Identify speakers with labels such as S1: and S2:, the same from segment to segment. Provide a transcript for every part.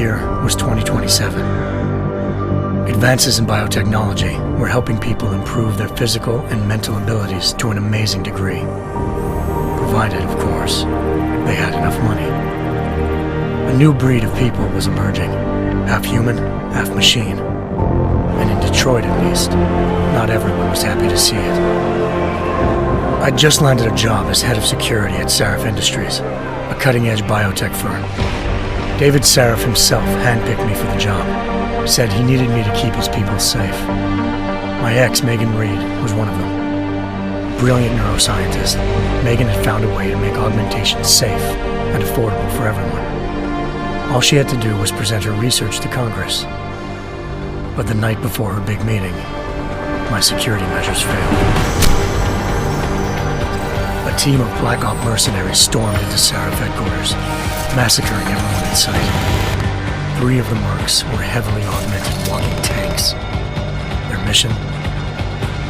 S1: year was 2027. Advances in biotechnology were helping people improve their physical and mental abilities to an amazing degree. Provided, of course, they had enough money. A new breed of people was emerging, half human, half machine. And in Detroit, at least, not everyone was happy to see it. I'd just landed a job as head of security at Sarif Industries, a cutting-edge biotech firm. David Sarif himself handpicked me for the job, said he needed me to keep his people safe. My ex, Megan Reed, was one of them. Brilliant neuroscientist, Megan had found a way to make augmentation safe and affordable for everyone. All she had to do was present her research to Congress. But the night before her big meeting, my security measures failed. A team of Black Op mercenaries stormed into Sarif headquarters, massacring everyone in sight. 3 of the mercs were heavily augmented walking tanks. Their mission?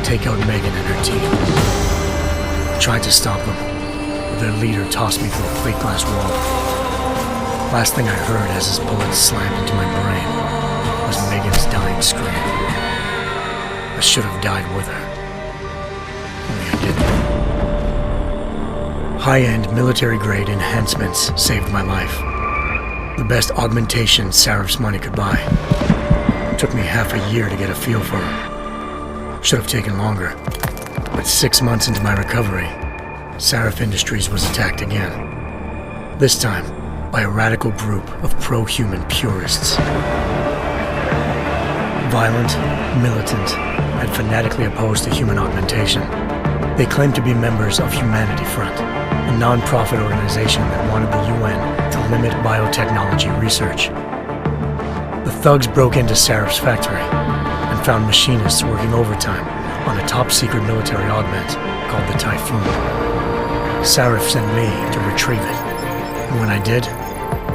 S1: Take out Megan and her team. I tried to stop them, but their leader tossed me through a plate glass wall. Last thing I heard as his bullets slammed into my brain was Megan's dying scream. I should have died with her. Only I didn't. High-end military-grade enhancements saved my life. The best augmentation Sarif's money could buy. It took me half a year to get a feel for her. Should have taken longer. But 6 months into my recovery, Sarif Industries was attacked again. This time, by a radical group of pro-human purists. Violent, militant, and fanatically opposed to human augmentation. They claimed to be members of Humanity Front, a non-profit organization that wanted the UN to limit biotechnology research. The thugs broke into Sarif's factory and found machinists working overtime on a top-secret military augment called the Typhoon. Sarif sent me to retrieve it, and when I did,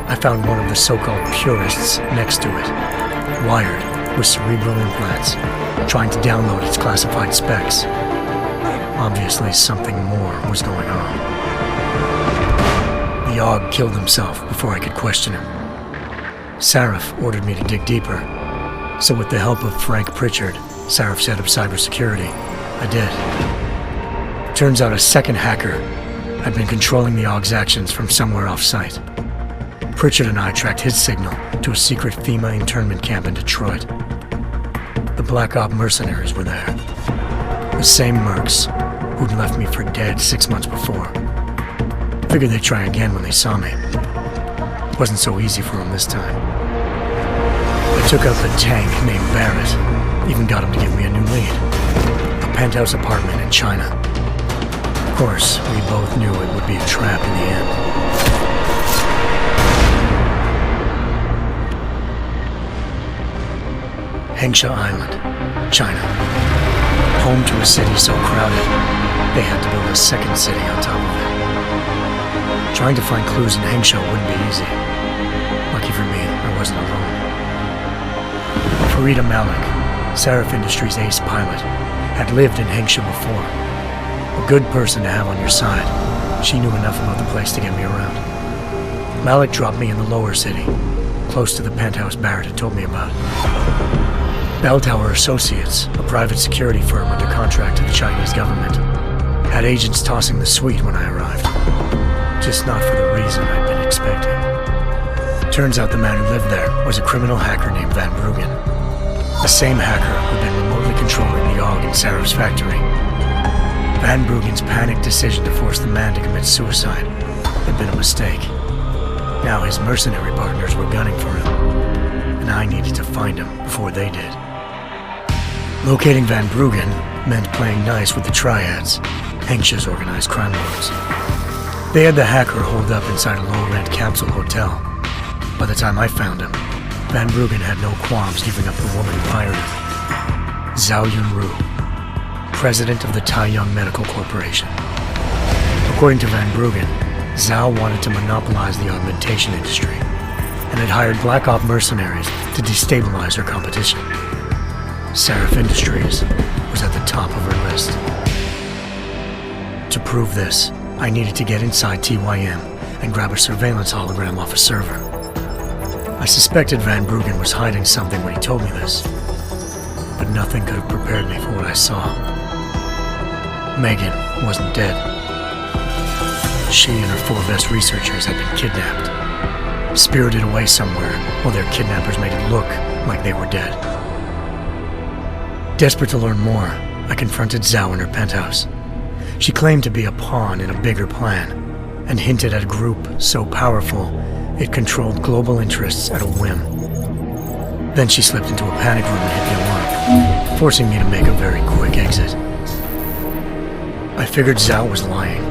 S1: I found one of the so-called purists next to it, wired with cerebral implants, trying to download its classified specs. Obviously, something more was going on. The AUG killed himself before I could question him. Sarif ordered me to dig deeper, so with the help of Frank Pritchard, Sarif's head of cybersecurity, I did. Turns out a second hacker had been controlling the AUG's actions from somewhere off-site. Pritchard and I tracked his signal to a secret FEMA internment camp in Detroit. The Black Op mercenaries were there. The same mercs who'd left me for dead 6 months before. Figured they'd try again when they saw me. It wasn't so easy for them this time. I took out the tank named Barrett, even got him to give me a new lead. A penthouse apartment in China. Of course, we both knew it would be a trap in the end. Hengsha Island, China. Home to a city so crowded, they had to build a second city on top of it. Trying to find clues in Hengsha wouldn't be easy. Lucky for me, I wasn't alone. Farida Malik, Sarif Industries' ace pilot, had lived in Hengsha before. A good person to have on your side. She knew enough about the place to get me around. Malik dropped me in the lower city, close to the penthouse Barrett had told me about. Bell Tower Associates, a private security firm under contract to the Chinese government, had agents tossing the suite when I arrived. Just not for the reason I'd been expecting. Turns out the man who lived there was a criminal hacker named Van Bruggen. The same hacker who'd been remotely controlling the AUG in Sarif's factory. Van Bruggen's panicked decision to force the man to commit suicide had been a mistake. Now his mercenary partners were gunning for him, and I needed to find him before they did. Locating Van Bruggen meant playing nice with the Triads, Hengsha's organized crime lords. They had the hacker holed up inside a low-rent capsule hotel. By the time I found him, Van Bruggen had no qualms giving up the woman who hired him. Zhao Yunru, president of the Taiyang Medical Corporation. According to Van Bruggen, Zhao wanted to monopolize the augmentation industry and had hired Black Op mercenaries to destabilize her competition. Sarif Industries was at the top of her list. To prove this, I needed to get inside TYM and grab a surveillance hologram off a server. I suspected Van Bruggen was hiding something when he told me this, but nothing could have prepared me for what I saw. Megan wasn't dead. She and her 4 best researchers had been kidnapped, spirited away somewhere while their kidnappers made it look like they were dead. Desperate to learn more, I confronted Zhao in her penthouse. She claimed to be a pawn in a bigger plan, and hinted at a group so powerful it controlled global interests at a whim. Then she slipped into a panic room and hit the alarm, forcing me to make a very quick exit. I figured Zhao was lying,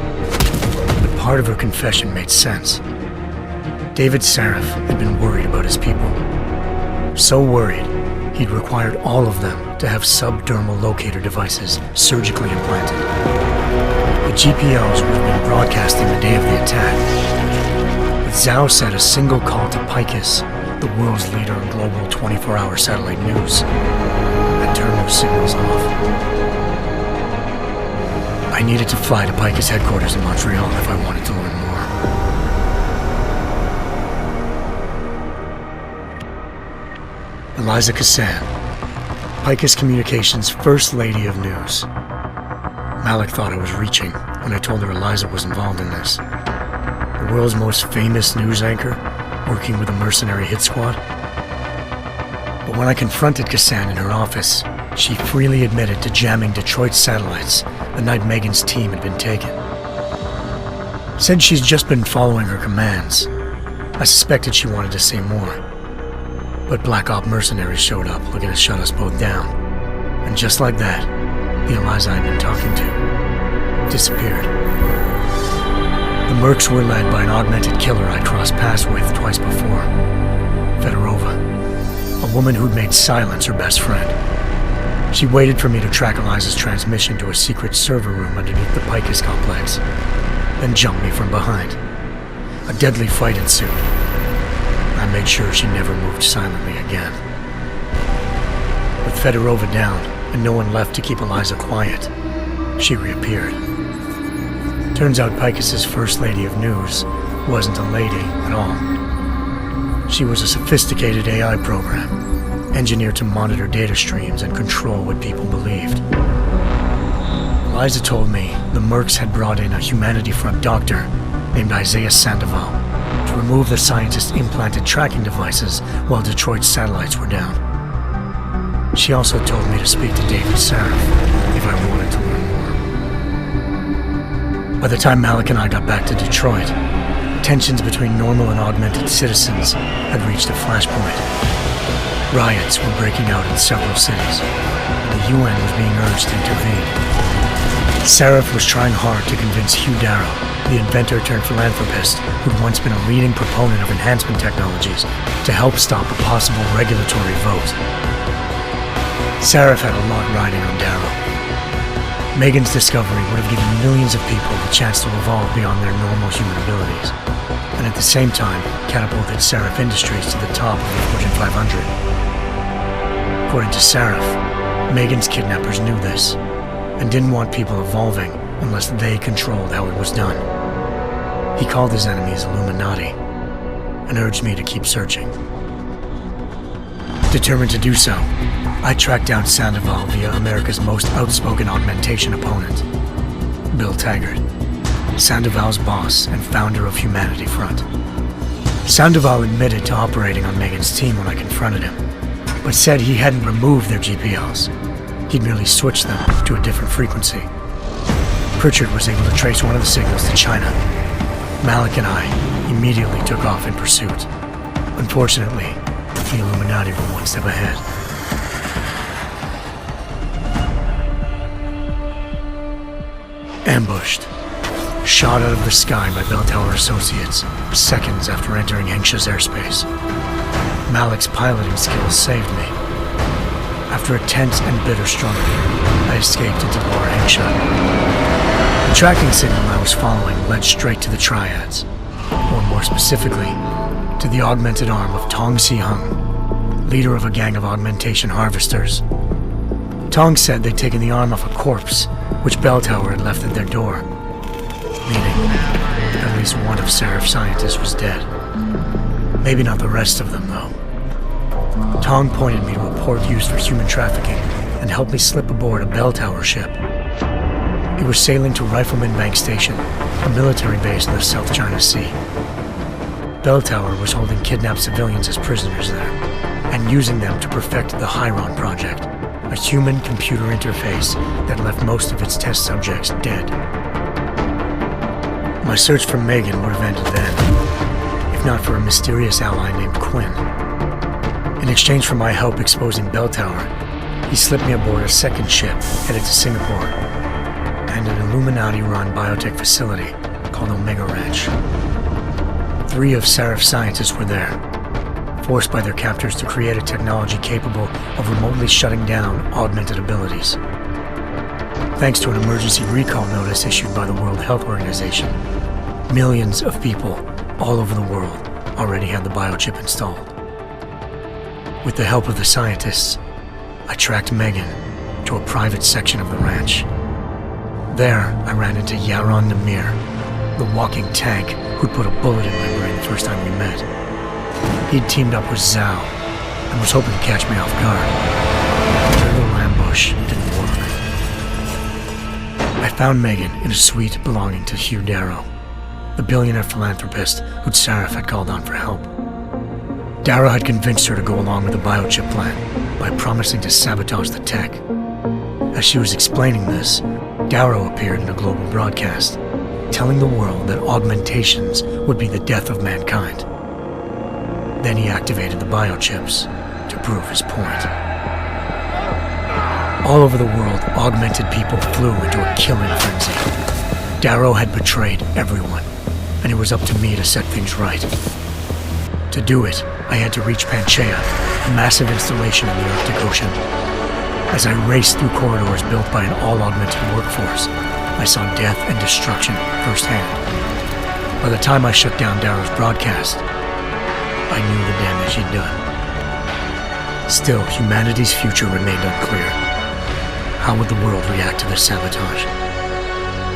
S1: but part of her confession made sense. David Sarif had been worried about his people. So worried, he'd required all of them to have subdermal locator devices surgically implanted. The GPOs would have been broadcasting the day of the attack. But Zhao said a single call to Picus, the world's leader in global 24-hour satellite news, had turned those signals off. I needed to fly to Picus headquarters in Montreal if I wanted to learn more. Eliza Cassan, Picus Communications' First Lady of News. Malik thought I was reaching when I told her Eliza was involved in this. The world's most famous news anchor, working with a mercenary hit squad. But when I confronted Cassan in her office, she freely admitted to jamming Detroit satellites the night Megan's team had been taken. Said she's just been following her commands. I suspected she wanted to say more. But Black Op mercenaries showed up looking to shut us both down. And just like that, the Eliza I'd been talking to disappeared. The Mercs were led by an augmented killer I'd crossed paths with twice before, Fedorova, a woman who'd made silence her best friend. She waited for me to track Eliza's transmission to a secret server room underneath the Picus complex, then jumped me from behind. A deadly fight ensued. I made sure she never moved silently again. With Fedorova down, and no one left to keep Eliza quiet, she reappeared. Turns out Picus's First Lady of News wasn't a lady at all. She was a sophisticated AI program, engineered to monitor data streams and control what people believed. Eliza told me the Mercs had brought in a Humanity Front doctor named Isaiah Sandoval to remove the scientist's implanted tracking devices while Detroit's satellites were down. She also told me to speak to David Sarif if I wanted to learn more. By the time Malik and I got back to Detroit, tensions between normal and augmented citizens had reached a flashpoint. Riots were breaking out in several cities, and the UN was being urged to intervene. Sarif was trying hard to convince Hugh Darrow, the inventor-turned-philanthropist who'd once been a leading proponent of enhancement technologies, to help stop a possible regulatory vote. Sarif had a lot riding on Darrow. Megan's discovery would have given millions of people the chance to evolve beyond their normal human abilities, and at the same time catapulted Sarif Industries to the top of the Fortune 500. According to Sarif, Megan's kidnappers knew this, and didn't want people evolving unless they controlled how it was done. He called his enemies Illuminati, and urged me to keep searching. Determined to do so, I tracked down Sandoval via America's most outspoken augmentation opponent, Bill Taggart, Sandoval's boss and founder of Humanity Front. Sandoval admitted to operating on Megan's team when I confronted him, but said he hadn't removed their GPLs. He'd merely switched them to a different frequency. Pritchard was able to trace one of the signals to China. Malik and I immediately took off in pursuit. Unfortunately, the Illuminati were one step ahead. Ambushed. Shot out of the sky by Bell Tower Associates, seconds after entering Hengsha's airspace. Malik's piloting skills saved me. After a tense and bitter struggle, I escaped into Lower Hengsha. The tracking signal I was following led straight to the Triads, or more specifically, to the augmented arm of Tong Si-hung, leader of a gang of augmentation harvesters. Tong said they'd taken the arm off a corpse, which Bell Tower had left at their door, meaning at least one of Sarif's scientists was dead. Maybe not the rest of them, though. Tong pointed me to a port used for human trafficking and helped me slip aboard a bell tower ship. It was sailing to Rifleman Bank Station, a military base in the South China Sea. Bell Tower was holding kidnapped civilians as prisoners there, and using them to perfect the Hyron Project, a human-computer interface that left most of its test subjects dead. My search for Megan would have ended then, if not for a mysterious ally named Quinn. In exchange for my help exposing Bell Tower, he slipped me aboard a second ship headed to Singapore and an Illuminati-run biotech facility called Omega Ranch. 3 of Seraph's scientists were there, forced by their captors to create a technology capable of remotely shutting down augmented abilities. Thanks to an emergency recall notice issued by the World Health Organization, millions of people all over the world already had the biochip installed. With the help of the scientists, I tracked Megan to a private section of the ranch. There, I ran into Yaron Namir, the walking tank who'd put a bullet in my brain the first time we met. He'd teamed up with Zhao and was hoping to catch me off guard. Their little ambush didn't work. I found Megan in a suite belonging to Hugh Darrow, the billionaire philanthropist who'd Seraph had called on for help. Darrow had convinced her to go along with the biochip plan by promising to sabotage the tech. As she was explaining this, Darrow appeared in a global broadcast, telling the world that augmentations would be the death of mankind. Then he activated the biochips to prove his point. All over the world, augmented people flew into a killing frenzy. Darrow had betrayed everyone, and it was up to me to set things right. To do it, I had to reach Panchaea, a massive installation in the Arctic Ocean. As I raced through corridors built by an all-augmented workforce, I saw death and destruction firsthand. By the time I shut down Darrow's broadcast, I knew the damage he'd done. Still, humanity's future remained unclear. How would the world react to this sabotage?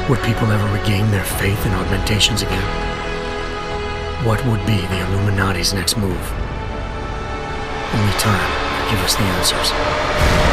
S1: Would people ever regain their faith in augmentations again? What would be the Illuminati's next move? Only time will give us the answers.